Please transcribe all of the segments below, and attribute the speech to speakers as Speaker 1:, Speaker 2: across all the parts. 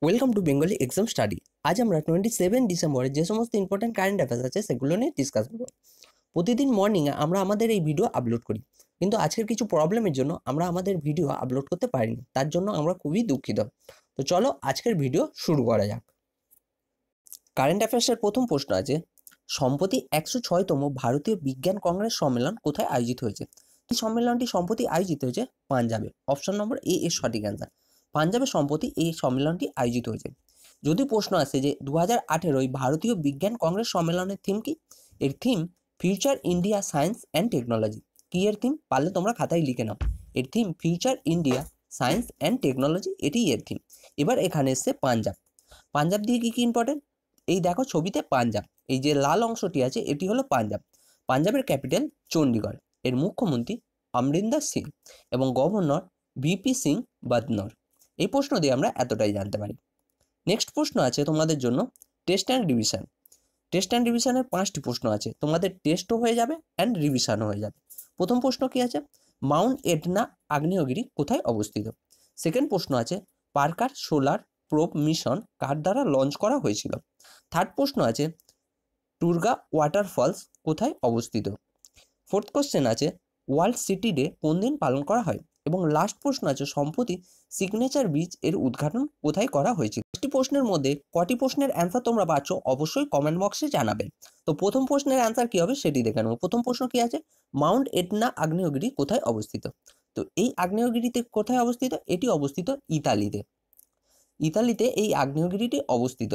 Speaker 1: Welcome to Bengali exam study. আজ আমরা 27 ডিসেম্বরে যে সমস্ত ইম্পর্টেন্ট কারেন্ট অ্যাফেয়ার্স আছে সেগুলো নিয়ে ডিসকাস করব। প্রতিদিন মর্নিংয়ে আমরা আমাদের এই ভিডিও আপলোড করি, কিন্তু আজকের কিছু প্রবলেমের জন্য আমরা আমাদের ভিডিও আপলোড করতে পারিনি, তার জন্য আমরা খুবই দুঃখিত। তো চলো আজকের ভিডিও শুরু করা যাক। কারেন্ট অ্যাফেয়ার্সের প্রথম প্রশ্ন আছে, সম্প্রতি 106তম ভারতীয় বিজ্ঞান কংগ্রেস সম্মেলন কোথায় আয়োজিত হয়েছে? এই সম্মেলনটি সম্প্রতি আয়োজিত হয়েছে পাঞ্জাবে। অপশন নম্বর এ এর সঠিক অ্যান্সার। পাঞ্জাবে সম্প্রতি এই সম্মেলনটি আয়োজিত হয়েছে। যদি প্রশ্ন আসে যে 2018 ভারতীয় বিজ্ঞান কংগ্রেস সম্মেলনের থিম কি? এর theme future India science and technology. কি এর থিম? পারলে তোমরা খাতায় লিখে নাও। এর theme future India science and technology, এটি এর থিম। এবার এখানে এসছে পাঞ্জাব। পাঞ্জাব দিয়ে কি ইম্পর্টেন্ট? এই দেখো ছবিতে পাঞ্জাব, এই যে লাল অংশটি আছে এটি হলো পাঞ্জাব। পাঞ্জাবের ক্যাপিটাল চণ্ডীগড়। এর মুখ্যমন্ত্রী অমরিন্দর সিং এবং গভর্নর ভিপি সিং বাদনর। এই প্রশ্ন দিয়ে আমরা এতটাই জানতে পারি। নেক্সট প্রশ্ন আছে তোমাদের জন্য test and revision. Test and রিভিশনের 5টি প্রশ্ন আছে, তোমাদের টেস্টও হয়ে যাবে অ্যান্ড রিভিশনও হয়ে যাবে। প্রথম প্রশ্ন কি আছে? মাউন্ট এটনা আগ্নেয়গিরি কোথায় অবস্থিত? সেকেন্ড প্রশ্ন আছে পার্কার সোলার প্রোব মিশন কার দ্বারা লঞ্চ করা হয়েছিল? থার্ড প্রশ্ন আছে টুরগা ওয়াটারফলস কোথায় অবস্থিত? ফোর্থ কোশ্চেন আছে ওয়ার্ল্ড সিটি ডে কোন দিন পালন করা হয়? এবং লাস্ট প্রশ্ন আছে সম্প্রতি সিগনেচার বিচ এর উদ্ঘাটন কোথায় করা হয়েছিল? 10টি প্রশ্নের মধ্যে কটি প্রশ্নের অ্যান্সার তোমরা পাচ্ছ অবশ্যই কমেন্ট বক্সে জানাবে। তো প্রথম প্রশ্নের অ্যান্সার কি হবে সেটি দেখে নেব। প্রথম প্রশ্ন কি আছে? মাউন্ট এটনা আগ্নেয়গিরি কোথায় অবস্থিত? তো এই আগ্নেয়গিরিতে কোথায় অবস্থিত? এটি অবস্থিত ইতালিতে। ইতালিতে এই আগ্নেয়গিরিটি অবস্থিত।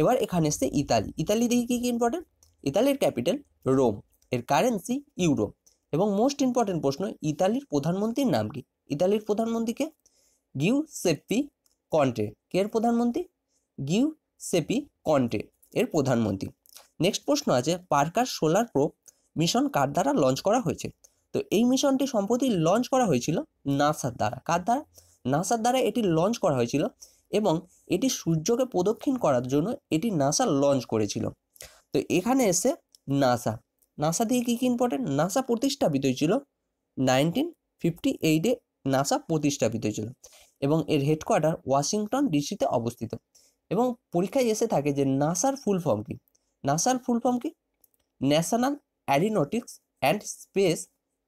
Speaker 1: এবার এখানে এসছে ইতালি। ইতালি দেখি কি কি ইম্পর্টেন্ট? ইতালির ক্যাপিটাল রোম, এর কারেন্সি ইউরো। এবং মোস্ট ইম্পর্টেন্ট প্রশ্ন, ইতালির প্রধানমন্ত্রীর নাম কি? ইতালির প্রধানমন্ত্রীকে গিউসেপ্পি কন্টে। কে এর প্রধানমন্ত্রী? গিউসেপি কন্টে এর প্রধানমন্ত্রী। নেক্সট প্রশ্ন আছে পার্কার সোলার প্রোব মিশন কার দ্বারা লঞ্চ করা হয়েছে? তো এই মিশনটি সম্প্রতি লঞ্চ করা হয়েছিল নাসার দ্বারা। কার দ্বারা? নাসার দ্বারা এটি লঞ্চ করা হয়েছিল এবং এটি সূর্যকে প্রদক্ষিণ করার জন্য এটি নাসা লঞ্চ করেছিল। তো এখানে এসে নাসা। নাসা দিয়ে কী কী ইম্পর্টেন্ট? নাসা প্রতিষ্ঠাপিত হয়েছিল 1958-এ। নাসা প্রতিষ্ঠাপিত হয়েছিল এবং এর হেডকোয়ার্টার ওয়াশিংটন ডিসিতে অবস্থিত। এবং পরীক্ষায় এসে থাকে যে নাসার ফুল ফর্ম কি? নাসার ফুল ফর্ম কি? National Aeronautics and space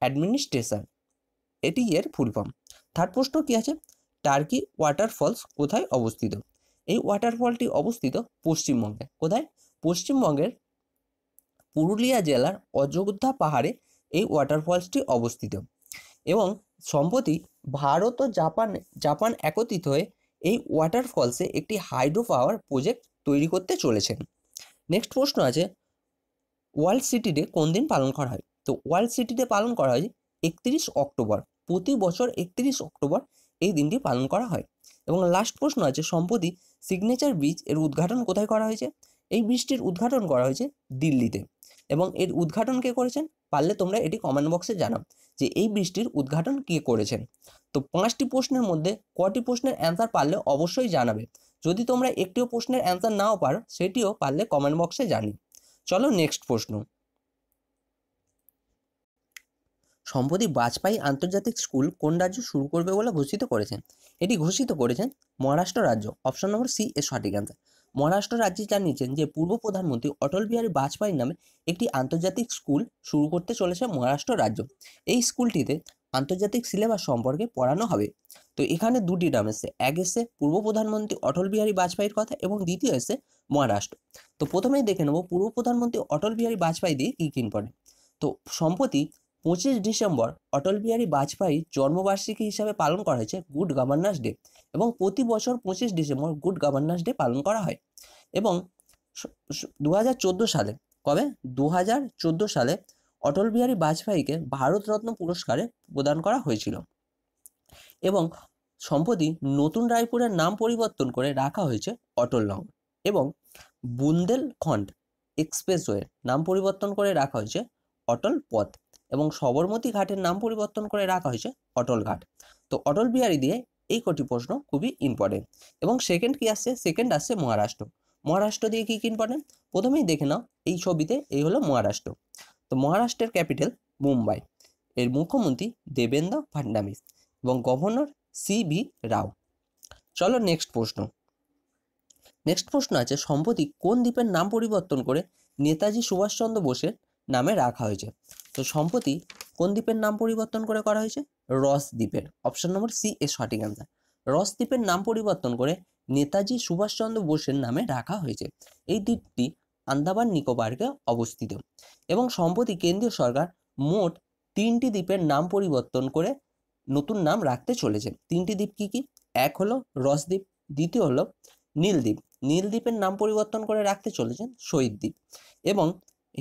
Speaker 1: administration, এটি এর ফুল ফর্ম। থার্ড প্রশ্ন কি আছে? টার্কি ওয়াটারফলস কোথায় অবস্থিত? এই ওয়াটারফলটি অবস্থিত পশ্চিমবঙ্গে। কোথায়? পশ্চিমবঙ্গের পুরুলিয়া জেলার অযোধ্যা পাহাড়ে এই ওয়াটারফলসটি অবস্থিত। এবং সম্প্রতি ভারত ও জাপান একত্রিত হয়ে এই ওয়াটারফলসে একটি হাইড্রো পাওয়ার প্রজেক্ট তৈরি করতে চলেছেন। নেক্সট প্রশ্ন আছে ওয়ার্ল্ড সিটি ডে কোন দিন পালন করা হয়? তো ওয়ার্ল্ড সিটি ডে পালন করা হয় 31 অক্টোবর। প্রতি বছর 31 অক্টোবর এই দিনটি পালন করা হয়। এবং লাস্ট প্রশ্ন আছে সম্প্রতি সিগনেচার বিচ এর উদ্ঘাটন কোথায় করা হয়েছে? এই ব্রিজটির উদ্ঘাটন করা হয়েছে দিল্লিতে। এবং এর উদ্ঘাটন কে করেছেন? পারলে তোমরা এটি কমেন্ট বক্সে জানাও যে এই ব্রিজটির উদ্ঘাটন কে করেছেন। তো 5টি প্রশ্নের মধ্যে কটি প্রশ্নের অ্যান্সার পারলে অবশ্যই জানাবে। যদি তোমরা একটিও প্রশ্নের অ্যান্সার নাও পারো সেটিও পারলে কমেন্ট বক্সে জানি। চলো নেক্সট প্রশ্ন। সম্প্রতি বাজপেয়ী আন্তর্জাতিক স্কুল কোন রাজ্য শুরু করবে বলে ঘোষিত করেছেন? এটি ঘোষিত করেছেন মহারাষ্ট্র রাজ্য। অপশন নম্বর সি এর সঠিক অ্যান্সার। মহারাষ্ট্র রাজ্যে জানিয়েছেন যে পূর্ব প্রধানমন্ত্রী অটল বিহারী বাজপেয়ীর নামে একটি আন্তর্জাতিক স্কুল শুরু করতে চলেছে মহারাষ্ট্র রাজ্য। এই স্কুলটিতে আন্তর্জাতিক সিলেবাস সম্পর্কে পড়ানো হবে। তো এখানে দুটি নাম এসছে, এক এসছে পূর্ব প্রধানমন্ত্রী অটল বিহারী বাজপেয়ীর কথা এবং দ্বিতীয় এসছে মহারাষ্ট্র। তো প্রথমেই দেখে নেব পূর্ব প্রধানমন্ত্রী অটল বিহারী বাজপেয়ী দিয়ে কী কী পড়ে। তো সম্প্রতি 25 ডিসেম্বর অটল বিহারী বাজপেয়ীর জন্মবার্ষিকী হিসাবে পালন করা হয়েছে গুড গভর্নেন্স ডে। এবং প্রতি বছর 25 ডিসেম্বর গুড গভর্নেন্স ডে পালন করা হয়। এবং 2014 সালে, কবে? 2014 সালে অটল বিহারী বাজপেয়ীকে ভারতরত্ন পুরস্কারে প্রদান করা হয়েছিল। এবং সম্প্রতি নতুন রায়পুরের নাম পরিবর্তন করে রাখা হয়েছে অটল নগর। এবং বুন্দেলখণ্ড এক্সপ্রেসওয়ের নাম পরিবর্তন করে রাখা হয়েছে অটল পথ। এবং সবরমতী ঘাটের নাম পরিবর্তন করে রাখা হয়েছে অটল ঘাট। তো অটল বিহারী দিয়ে এই কটি প্রশ্ন খুবই ইম্পর্টেন্ট। এবং সেকেন্ড কি আসছে? সেকেন্ড আসছে মহারাষ্ট্র। মহারাষ্ট্র দিয়ে কি কি ইম্পর্টেন্ট প্রথমেই দেখে নাও। এই ছবিতে এই হলো মহারাষ্ট্র। তো মহারাষ্ট্রের ক্যাপিটাল মুম্বাই। এর মুখ্যমন্ত্রী দেবেন্দ্র ফাডনাবিস এবং গভর্নর CB রাও। চলো নেক্সট প্রশ্ন। নেক্সট প্রশ্ন আছে, সম্প্রতি কোন দ্বীপের নাম পরিবর্তন করে নেতাজি সুভাষচন্দ্র বোসের নামে রাখা হয়েছে? তো সম্প্রতি কোন দ্বীপের নাম পরিবর্তন করে করা হয়েছে? রস দ্বীপের। অপশন নম্বর সি এর সঠিক অ্যান্সার। রস দ্বীপের নাম পরিবর্তন করে নেতাজি সুভাষচন্দ্র বোসের নামে রাখা হয়েছে। এই দ্বীপটি আন্দামান নিকোবরে অবস্থিত এবং সম্প্রতি কেন্দ্রীয় সরকার মোট 3টি দ্বীপের নাম পরিবর্তন করে নতুন নাম রাখতে চলেছে। 3টি দ্বীপ কি কি? এক হলো রস দ্বীপ, দ্বিতীয় হলো নীলদ্বীপ, নীলদ্বীপের নাম পরিবর্তন করে রাখতে চলেছেন শহীদ দ্বীপ, এবং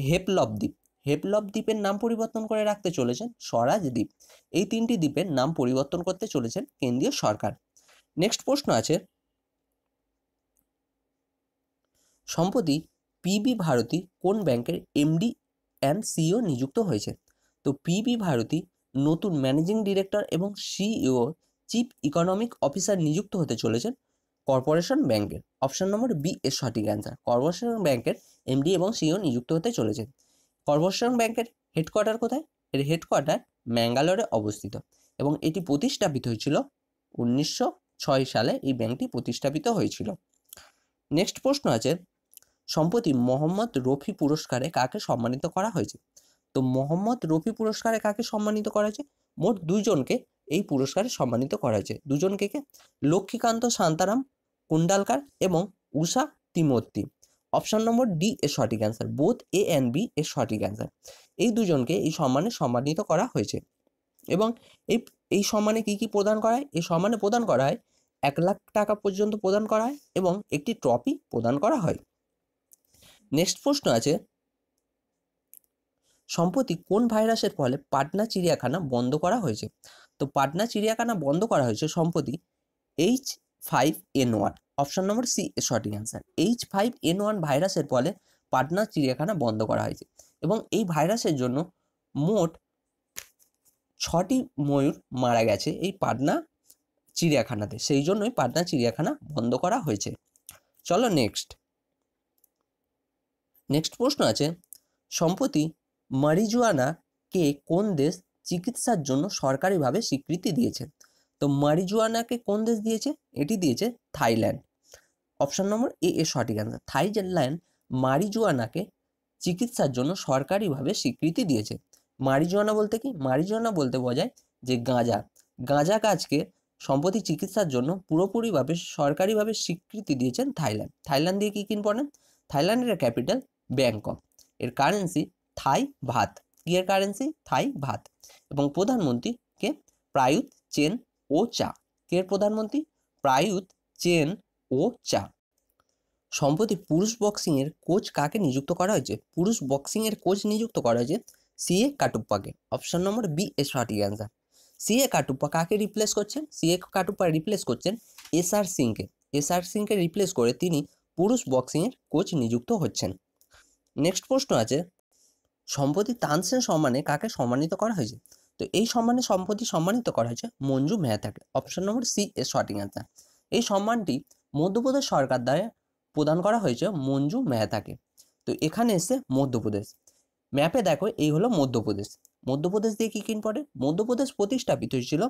Speaker 1: হেপলব দ্বীপ, হেপলব দ্বীপের নাম পরিবর্তন করে রাখতে চলেছেন স্বরাজ দ্বীপ। এই 3টি দ্বীপের নাম পরিবর্তন করতে চলেছেন কেন্দ্রীয় সরকার। নেক্সট প্রশ্ন আছে, সম্প্রতি পিবি ভারতী কোন ব্যাংকের এমডি অ্যান্ড সিইও নিযুক্ত হয়েছে? তো পিবি ভারতী নতুন ম্যানেজিং ডিরেক্টর এবং সিইও চিফ ইকোনমিক অফিসার নিযুক্ত হতে চলেছেন কর্পোরেশন ব্যাংকের। অপশন নম্বর বি এর সঠিক অ্যান্সার। কর্পোরেশন ব্যাংকের এমডি এবং সিইও নিযুক্ত হতে চলেছেন। কর্পোরেশন ব্যাংকের হেডকোয়ার্টার কোথায়? এর হেডকোয়ার্টার ম্যাঙ্গালোরে অবস্থিত এবং এটি প্রতিষ্ঠাপিত হয়েছিল 1906 সালে। এই ব্যাংকটি প্রতিষ্ঠাপিত হয়েছিল। নেক্সট প্রশ্ন আছে, সম্প্রতি মোহাম্মদ রফি পুরস্কারে কাকে সম্মানিত করা হয়েছে? তো মোহাম্মদ রফি পুরস্কারে কাকে সম্মানিত করা হয়েছে? মোট 2জনকে এই পুরস্কারে সম্মানিত করা হয়েছে। 2জনকে কে? লক্ষ্মীকান্ত শান্তারাম কুন্ডালকার এবং উষা তিমোর্তি। অপশন নম্বর ডি এর সঠিক answer. Both A and B এর সঠিক অ্যান্সার। এই 2জনকে এই সম্মানে সম্মানিত করা হয়েছে এবং এই সম্মানে কি কি প্রদান করা হয়? এই সম্মানে প্রদান করা হয় 1 লাখ টাকা পর্যন্ত প্রদান করা হয় এবং একটি ট্রফি প্রদান করা হয়। নেক্সট প্রশ্ন আছে, সম্প্রতি কোন ভাইরাসের ফলে পাটনা চিড়িয়াখানা বন্ধ করা হয়েছে? তো পাটনা চিড়িয়াখানা বন্ধ করা হয়েছে সম্প্রতি H5N1। অপশন নম্বর সি এর সঠিক অ্যান্সার। H5N1 ভাইরাসের ফলে পাটনা চিড়িয়াখানা বন্ধ করা হয়েছে এবং এই ভাইরাসের জন্য মোট 6টি ময়ূর মারা গেছে এই পাটনা চিড়িয়াখানাতে, সেই জন্যই পাটনা চিড়িয়াখানা বন্ধ করা হয়েছে। চলো নেক্সট প্রশ্ন আছে, সম্প্রতি মারিজুয়ানাকে কোন দেশ চিকিৎসার জন্য সরকারিভাবে স্বীকৃতি দিয়েছে? তো মারিজুয়ানাকে কোন দেশ দিয়েছে? এটি দিয়েছে থাইল্যান্ড। অপশন নম্বর এ এর সঠিক অ্যান্সার। থাইল্যান্ড মারিজুয়ানাকে চিকিৎসার জন্য সরকারিভাবে স্বীকৃতি দিয়েছে। মারিজুয়ানা বলতে কি? মারিজুয়ানা বলতে বোঝায় যে গাঁজা গাছকে সম্প্রতি চিকিৎসার জন্য পুরোপুরিভাবে সরকারিভাবে স্বীকৃতি দিয়েছেন থাইল্যান্ড। থাইল্যান্ড দিয়ে কি পড়েন? থাইল্যান্ডের ক্যাপিটাল ব্যাংকক, এর কারেন্সি থাই ভাত। কি এর কারেন্সি? থাই ভাত। এবং প্রধানমন্ত্রী কে? প্রায়ুত চেন ও চা। কে প্রধানমন্ত্রী? প্রায়ুত চেন ও চা। সম্প্রতি পুরুষ বক্সিংয়ের কোচ কাকে নিযুক্ত করা হয়েছে? পুরুষ বক্সিংয়ের কোচ নিযুক্ত করা হয়েছে সিএ কাটুপ্পাকে। অপশন নম্বর বি এর সঠিক অ্যান্সার। সিএ কাটুপ্পা কাকে রিপ্লেস করছেন? সিএ কাটুপ্পা রিপ্লেস করছেন এসআর সিংকে। এসআর সিংকে রিপ্লেস করে তিনি পুরুষ বক্সিংয়ের কোচ নিযুক্ত হচ্ছেন। নেক্সট প্রশ্ন আছে, সম্প্রতি তানসেন সম্মানে কাকে সম্মানিত করা হয়েছে? তো এই সম্মানে সম্প্রতি সম্মানিত করা হয়েছে মঞ্জু মেহতাকে। অপশন নম্বর সি এর সঠিক অ্যান্সার। এই সম্মানটি মধ্যপ্রদেশ সরকার দ্বারা প্রদান করা হয়েছে মঞ্জু মেহতাকে। তো এখানে এসে মধ্যপ্রদেশ, ম্যাপে দেখো এই হলো মধ্যপ্রদেশ। মধ্যপ্রদেশ দিয়ে কি পড়ে? মধ্যপ্রদেশ প্রতিষ্ঠাপিত হয়েছিল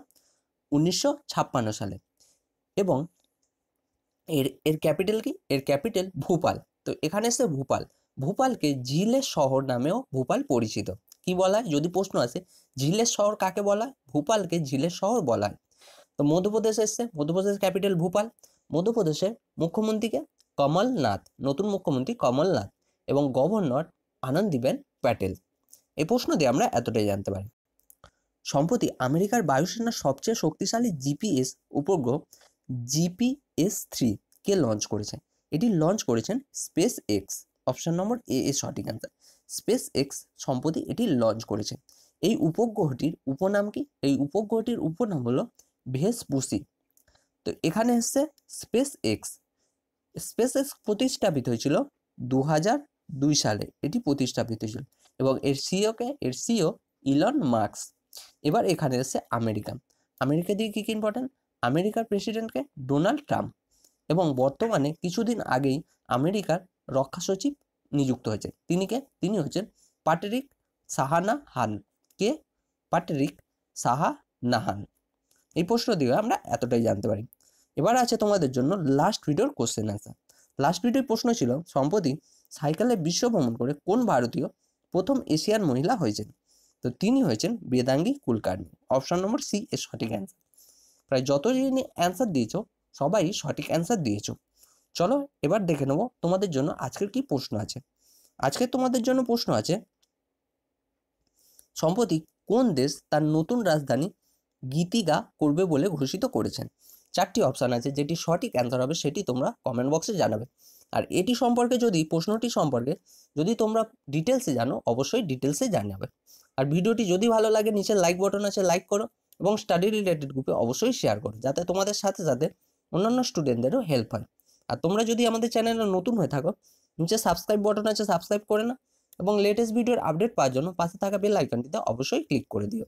Speaker 1: 1956 সালে এবং এর ক্যাপিটাল কি? এর ক্যাপিটাল ভোপাল। তো এখানে এসে ভোপালকে ঝিলের শহর নামেও ভোপাল পরিচিত। কি বলা হয় যদি প্রশ্ন আসে? ঝিলের শহর কাকে বলা হয়? ভোপালকে ঝিলের শহর বলা হয়। তো মধ্যপ্রদেশ এসছে, মধ্যপ্রদেশের ক্যাপিটাল ভোপাল। মধ্যপ্রদেশের মুখ্যমন্ত্রীকে? কমলনাথ, নতুন মুখ্যমন্ত্রী কমলনাথ এবং গভর্নর আনন্দীবেন প্যাটেল। এই প্রশ্ন দিয়ে আমরা এতটাই জানতে পারি। সম্প্রতি আমেরিকার বায়ুসেনার সবচেয়ে শক্তিশালী জিপিএস উপগ্রহ GPS-3 কে লঞ্চ করেছে? এটি লঞ্চ করেছেন স্পেস এক্স। অপশন নম্বর এ এর সঠিক অ্যান্সার। স্পেস এক্স সম্প্রতি এটি লঞ্চ করেছে। এই উপগ্রহটির উপনাম কি? এই উপগ্রহটির উপনাম হলো ভেসপুসি। তো এখানে এসছে স্পেস এক্স প্রতিষ্ঠাপিত হয়েছিল 2002 সালে। এটি প্রতিষ্ঠাপিত হয়েছিল এবং এর সিইও ইলন মাস্ক। এবার এখানে এসছে আমেরিকা দিয়ে কি ইম্পর্টেন্ট? আমেরিকার প্রেসিডেন্টকে? Donald Trump. এবং বর্তমানে কিছুদিন আগেই আমেরিকার রক্ষা সচিব নিযুক্ত হয়েছে। তিনি হচ্ছেন প্যাট্রিক শাহানাহান। কে? প্যাট্রিক শাহানাহান। এই প্রশ্ন দিয়ে আমরা এতটাই জানতে পারি। এবার আছে তোমাদের জন্য লাস্ট ভিডিওর কোশ্চেন অ্যান্সার। লাস্ট ভিডিওর প্রশ্ন ছিল সম্প্রতি সাইকেলে বিশ্ব ভ্রমণ করে কোন ভারতীয় প্রথম এশিয়ান মহিলা হয়েছেন? তো তিনি হয়েছেন Vedangi Kulkarni. Option number C এর সঠিক অ্যান্সার। প্রায় যতজনই অ্যান্সার দিয়েছো সবাই সঠিক অ্যান্সার দিয়েছো। চলো এবার দেখে নেবো তোমাদের জন্য আজকের কি প্রশ্ন আছে। আজকে তোমাদের জন্য প্রশ্ন আছে, সম্প্রতি কোন দেশ তার নতুন রাজধানী গীতিকা করবে বলে ঘোষিত করেছেন? 4টি অপশান আছে, যেটি সঠিক অ্যান্সার হবে সেটি তোমরা কমেন্ট বক্সে জানাবে। আর এটি সম্পর্কে প্রশ্নটি সম্পর্কে যদি তোমরা ডিটেলসে জানো অবশ্যই ডিটেলসে জানাবে। আর ভিডিওটি যদি ভালো লাগে নিচে লাইক বাটন আছে, লাইক করো এবং স্টাডি রিলেটেড গ্রুপে অবশ্যই শেয়ার করো, যাতে তোমাদের সাথে সাথে অন্যান্য স্টুডেন্টদেরও হেল্প হয়। আর তোমরা যদি আমাদের চ্যানেলে নতুন হয়ে থাকো নিচে সাবস্ক্রাইব বাটন আছে, সাবস্ক্রাইব করে নাও এবং লেটেস্ট ভিডিওর আপডেট পাওয়ার জন্য পাশে থাকা বেল আইকনটিতে অবশ্যই ক্লিক করে দিও।